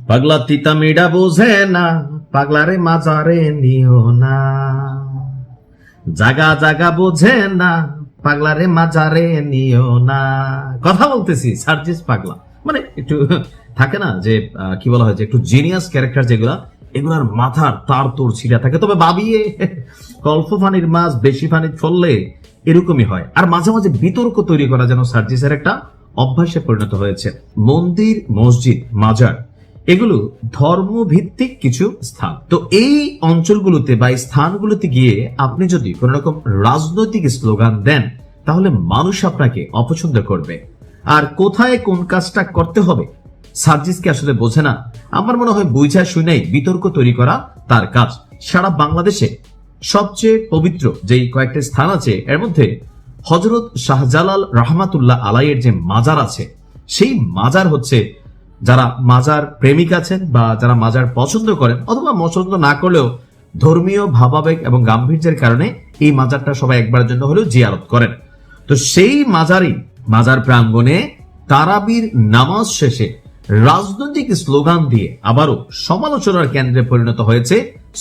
পাগলা তিতা মিডা বোঝে না, পাগলারে মাজারে নিও না, জাগা জাগা বোঝে না, পাগলারে মাজারে নিও না। কথা বলতেছি সার্জিস পাগলা, মানে একটু থাকে না যে কি বলা হয় যে একটু জিনিয়াস ক্যারেক্টার যেগুলা, এগুলার মাথার তার তোর ছিঁড়া থাকে। তবে ভাবিয়ে অল্প পানির মাছ বেশি পানি ফললে এরকমই হয়। আর মাঝে মাঝে বিতর্ক তৈরি করা যেন সার্জিসের একটা অভ্যাসে পরিণত হয়েছে। মন্দির, মসজিদ, মাজার এগুলো ধর্মভিত্তিক কিছু স্থান। তো এই অঞ্চলগুলোতে বা স্থানগুলোতে গিয়ে আপনি যদি কোন রকম রাজনৈতিক স্লোগান দেন, তাহলে মানুষ আপনাকে অপছন্দ করবে। আর কোথায় কোন কাজটা করতে হবে সার্জিসকে আসলে বোঝে না। আমার মনে হয় বুঝা শুনেই বিতর্ক তৈরি করা তার কাজ। সারা বাংলাদেশে সবচেয়ে পবিত্র যেই কয়েকটা স্থান আছে, এর মধ্যে হযরত শাহজালাল রহমাতুল্লাহ আলাইয়ের যে মাজার আছে, সেই মাজার হচ্ছে, যারা মাজার প্রেমিক আছেন বা যারা মাজার পছন্দ করেন অথবা পছন্দ না করলেও ধর্মীয় ভাবাবেগ এবং গাম্ভীর্যের কারণে এই মাজারটা সবাই একবারের জন্য হলেও জিয়ারত করেন। তো সেই মাজার প্রাঙ্গণে তারাবির নামাজ শেষে রাজনৈতিক স্লোগান দিয়ে আবারও সমালোচনার কেন্দ্রে পরিণত হয়েছে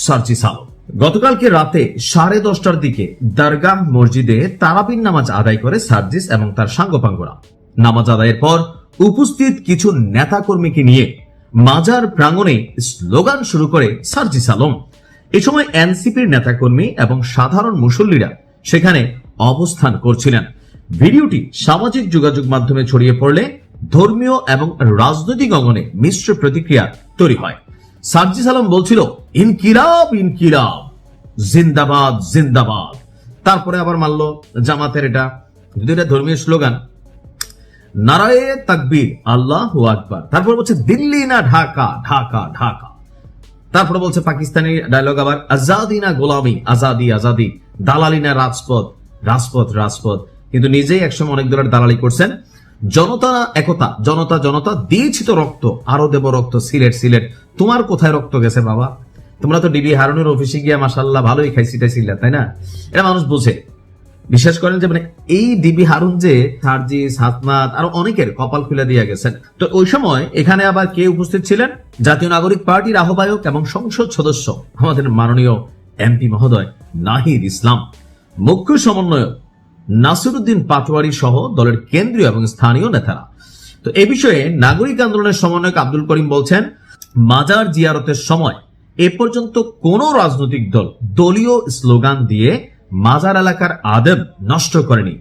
সার্জিস আলম। গতকালকে রাতে 10:30টার দিকে দরগাহ মসজিদে তারাবির নামাজ আদায় করে সার্জিস এবং তার সাঙ্গপাঙ্গরা। নামাজ আদায়ের পর উপস্থিত কিছু নেতাকর্মীকে নিয়ে মাজার প্রাঙ্গণে স্লোগান শুরু করে সার্জিস আলম। এ সময় এনসিপির নেতাকর্মী এবং সাধারণ মুসল্লিরা সেখানে অবস্থান করছিলেন। ভিডিওটি সামাজিক যোগাযোগ মাধ্যমে ছড়িয়ে পড়লে ধর্মীয় এবং রাজনৈতিক অঙ্গনে মিশ্র প্রতিক্রিয়া তৈরি হয়। সার্জিস আলম বলছিল, ইনকিলাব ইনকিলাব, জিন্দাবাদ জিন্দাবাদ। তারপরে আবার মানল জামাতের এটা, যদি এটা ধর্মীয় স্লোগান, নারায়ে তাকবীর, আল্লাহু আকবার। তারপর বলছে দিল্লি না ঢাকা, ঢাকা ঢাকা। তারপর বলছে পাকিস্তানি ডায়লগ আবার, আজাদি না গোলামি, আজাদি আজাদি, দালালি না রাজপথ, রাজপথ রাজপথ। কিন্তু নিজেই একসময় অনেক দলের দালালি করছেন। জনতা একতা, জনতা জনতা, দিয়েছি তো রক্ত, আরো দেব রক্ত, সিলেট সিলেট। তোমার কোথায় রক্ত গেছে বাবা? তোমরা তো ডিবি হারুনের অফিসে গিয়ে মাশাআল্লাহ ভালোই খাইছিলা, তাই না? এটা মানুষ বোঝে। বিশ্বাস করেন যে মানে এই ডিবি হারুন যে সার্জিস, হাসনাত আরো অনেকের কপাল খুলে দিয়ে গেছেন। তো ওই সময় এখানে আবার কে উপস্থিত ছিলেন? জাতীয় নাগরিক পার্টির আহ্বায়ক এবং সংসদ সদস্য আমাদের মাননীয় এমপি মহোদয় নাহিদ ইসলাম, মুখ্য সমন্বয়ক নাসিরউদ্দিন পাটোয়ারি সহ দলের কেন্দ্রীয় এবং স্থানীয় নেতারা। তো এ বিষয়ে নাগরিক আন্দোলনের সমন্বয়ক আব্দুল করিম বলছেন, মাজার জিয়ারতের সময় এ পর্যন্ত কোন রাজনৈতিক দল দলীয় স্লোগান দিয়ে মাজার এলাকার আদব নষ্ট করেনি।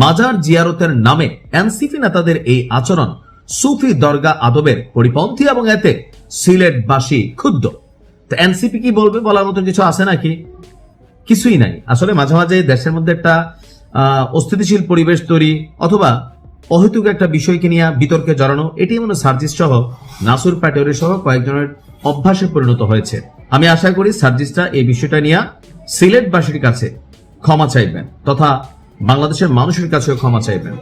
মাজার জিয়ারতের নামে এনসিপি নেতাদের এই আচরণ সুফি দরগা আদবের পরিপন্থী এবং এতে সিলেটবাসী ক্ষুব্ধ। তো এনসিপি কি বলবে, বলার মতো কিছু আছে নাকি? কিছুই নাই। আসলে মাঝে মাঝে দেশের মধ্যে একটা অস্থিতিশীল পরিবেশ তৈরি অথবা অহেতুক একটা বিষয়কে নিয়ে বিতর্কে জড়ানো, এটি মনে সার্জিস সহ নাসুর পাটোয়ারি সহ কয়েকজনের অভ্যাসে পরিণত হয়েছে। আমি আশা করি সার্জিসটা এই বিষয়টা নিয়ে সিলেটবাসীর কাছে ক্ষমা চাইবেন তথা বাংলাদেশের মানুষের কাছেও ক্ষমা চাইবেন।